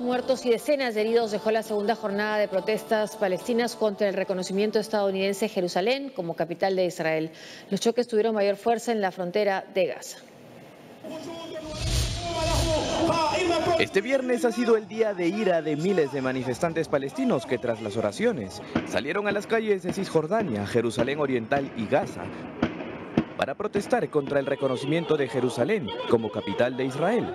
muertos y decenas de heridos dejó la segunda jornada de protestas palestinas contra el reconocimiento estadounidense de Jerusalén como capital de Israel. Los choques tuvieron mayor fuerza en la frontera de Gaza. Este viernes ha sido el día de ira de miles de manifestantes palestinos que tras las oraciones salieron a las calles de Cisjordania, Jerusalén Oriental y Gaza para protestar contra el reconocimiento de Jerusalén como capital de Israel.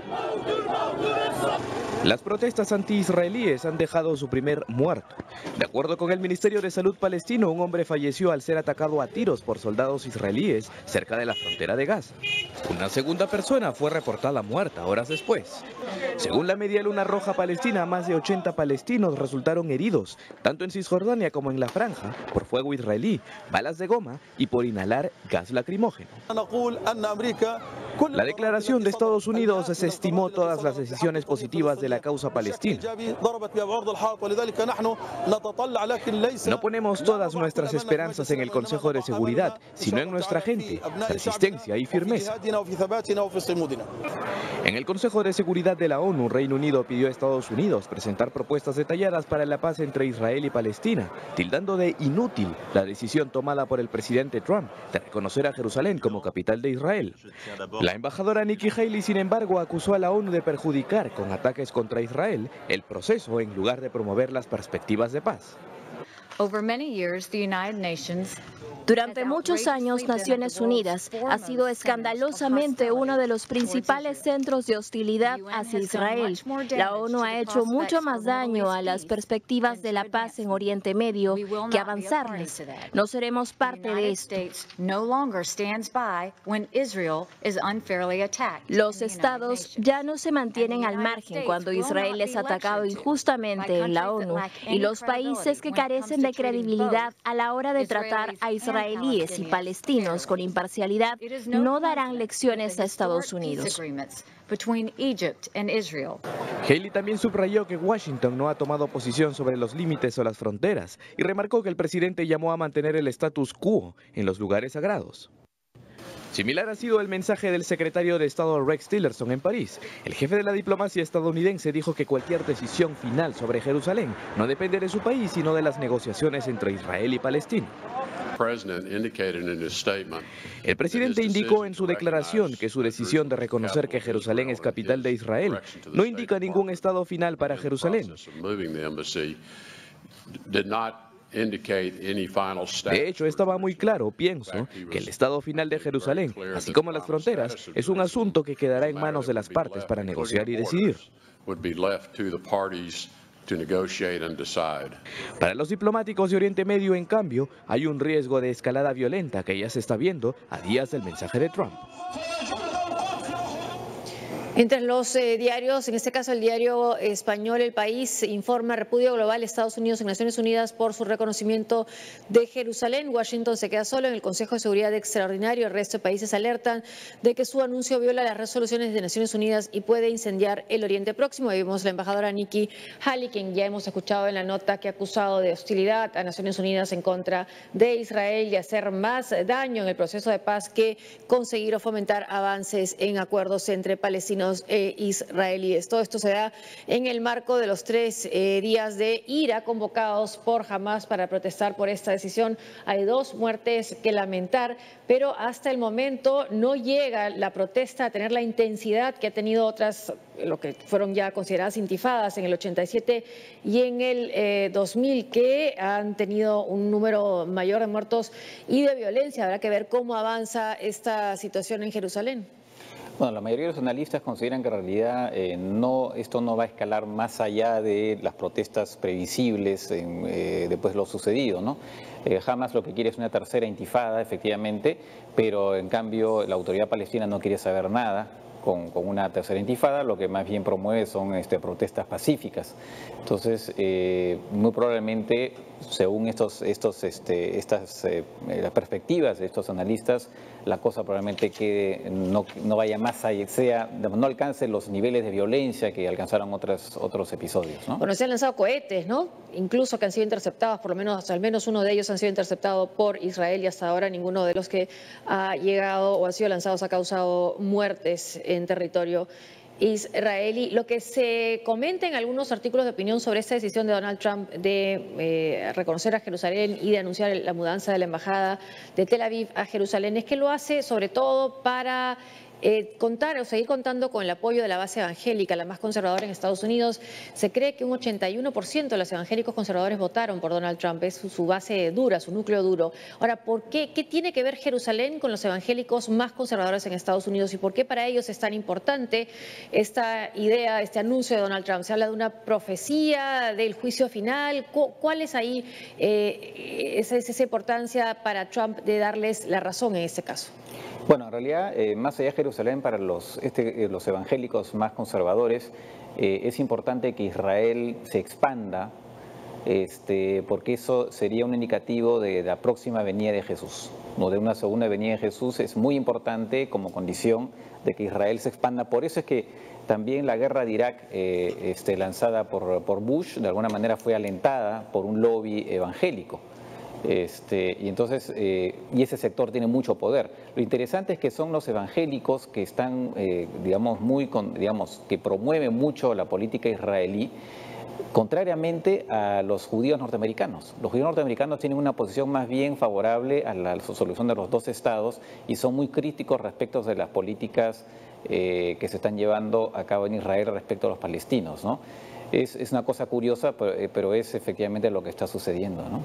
Las protestas anti-israelíes han dejado su primer muerto. De acuerdo con el Ministerio de Salud palestino, un hombre falleció al ser atacado a tiros por soldados israelíes cerca de la frontera de Gaza. Una segunda persona fue reportada muerta horas después. Según la Media Luna Roja Palestina, más de 80 palestinos resultaron heridos, tanto en Cisjordania como en la franja, por fuego israelí, balas de goma y por inhalar gas lacrimógeno. La declaración de Estados Unidos desestimó todas las decisiones positivas de la causa palestina. No ponemos todas nuestras esperanzas en el Consejo de Seguridad, sino en nuestra gente, resistencia y firmeza. En el Consejo de Seguridad de la ONU, Reino Unido pidió a Estados Unidos presentar propuestas detalladas para la paz entre Israel y Palestina, tildando de inútil la decisión tomada por el presidente Trump de reconocer a Jerusalén como capital de Israel. La embajadora Nikki Haley, sin embargo, acusó a la ONU de perjudicar con ataques contra Israel el proceso en lugar de promover las perspectivas de paz. Durante muchos años, Naciones Unidas ha sido escandalosamente uno de los principales centros de hostilidad hacia Israel. La ONU ha hecho mucho más daño a las perspectivas de la paz en Oriente Medio que avanzarles. No seremos parte de esto. Los estados ya no se mantienen al margen cuando Israel es atacado injustamente en la ONU, y los países que carecen de credibilidad a la hora de tratar a israelíes y palestinos con imparcialidad no darán lecciones a Estados Unidos. Haley también subrayó que Washington no ha tomado posición sobre los límites o las fronteras y remarcó que el presidente llamó a mantener el status quo en los lugares sagrados. Similar ha sido el mensaje del secretario de Estado Rex Tillerson en París. El jefe de la diplomacia estadounidense dijo que cualquier decisión final sobre Jerusalén no depende de su país, sino de las negociaciones entre Israel y Palestina. El presidente indicó en su declaración que su decisión de reconocer que Jerusalén es capital de Israel no indica ningún estado final para Jerusalén. De hecho, estaba muy claro, pienso, que el estado final de Jerusalén, así como las fronteras, es un asunto que quedará en manos de las partes para negociar y decidir. Para los diplomáticos de Oriente Medio, en cambio, hay un riesgo de escalada violenta que ya se está viendo a días del mensaje de Trump. Entre los diarios, en este caso el diario español El País, informa repudio global Estados Unidos en Naciones Unidas por su reconocimiento de Jerusalén. Washington se queda solo en el Consejo de Seguridad Extraordinario. El resto de países alertan de que su anuncio viola las resoluciones de Naciones Unidas y puede incendiar el Oriente Próximo. Ahí vemos la embajadora Nikki Haley, quien ya hemos escuchado en la nota que ha acusado de hostilidad a Naciones Unidas en contra de Israel y hacer más daño en el proceso de paz que conseguir o fomentar avances en acuerdos entre palestinos e israelíes. Todo esto se da en el marco de los 3 días de ira convocados por Hamás para protestar por esta decisión. Hay 2 muertes que lamentar, pero hasta el momento no llega la protesta a tener la intensidad que ha tenido otras, lo que fueron ya consideradas intifadas en el 87 y en el 2000, que han tenido un número mayor de muertos y de violencia. Habrá que ver cómo avanza esta situación en Jerusalén. Bueno, la mayoría de los analistas consideran que en realidad esto no va a escalar más allá de las protestas previsibles después de lo sucedido, ¿no? Hamas lo que quiere es una tercera intifada, efectivamente, pero en cambio la autoridad palestina no quiere saber nada con una tercera intifada. Lo que más bien promueve son protestas pacíficas. Entonces, muy probablemente, según las perspectivas de estos analistas, la cosa probablemente no vaya más allá, no alcance los niveles de violencia que alcanzaron otros episodios, ¿no? Bueno, se han lanzado cohetes, ¿no? Incluso que han sido interceptados, por lo menos, al menos uno de ellos han sido interceptados por Israel, y hasta ahora ninguno de los que ha llegado o ha sido lanzados ha causado muertes en territorio israelí. Lo que se comenta en algunos artículos de opinión sobre esta decisión de Donald Trump de reconocer a Jerusalén y de anunciar la mudanza de la embajada de Tel Aviv a Jerusalén es que lo hace sobre todo para contar o seguir contando con el apoyo de la base evangélica, la más conservadora en Estados Unidos. Se cree que un 81% de los evangélicos conservadores votaron por Donald Trump, es su base dura, su núcleo duro. Ahora, ¿por qué? ¿Qué tiene que ver Jerusalén con los evangélicos más conservadores en Estados Unidos y por qué para ellos es tan importante esta idea, este anuncio de Donald Trump? ¿Se habla de una profecía, del juicio final? ¿Cuál es ahí esa importancia para Trump de darles la razón en este caso? Bueno, en realidad, más allá de Jerusalén, para los evangélicos más conservadores, es importante que Israel se expanda, porque eso sería un indicativo de la próxima venida de Jesús, ¿no? De una segunda venida de Jesús. Es muy importante como condición de que Israel se expanda. Por eso es que también la guerra de Irak, lanzada por Bush, de alguna manera fue alentada por un lobby evangélico. Y entonces, y ese sector tiene mucho poder. Lo interesante es que son los evangélicos que están, que promueven mucho la política israelí, contrariamente a los judíos norteamericanos. Los judíos norteamericanos tienen una posición más bien favorable a la solución de los dos estados y son muy críticos respecto de las políticas que se están llevando a cabo en Israel respecto a los palestinos, ¿no? Es una cosa curiosa, pero es efectivamente lo que está sucediendo, ¿no?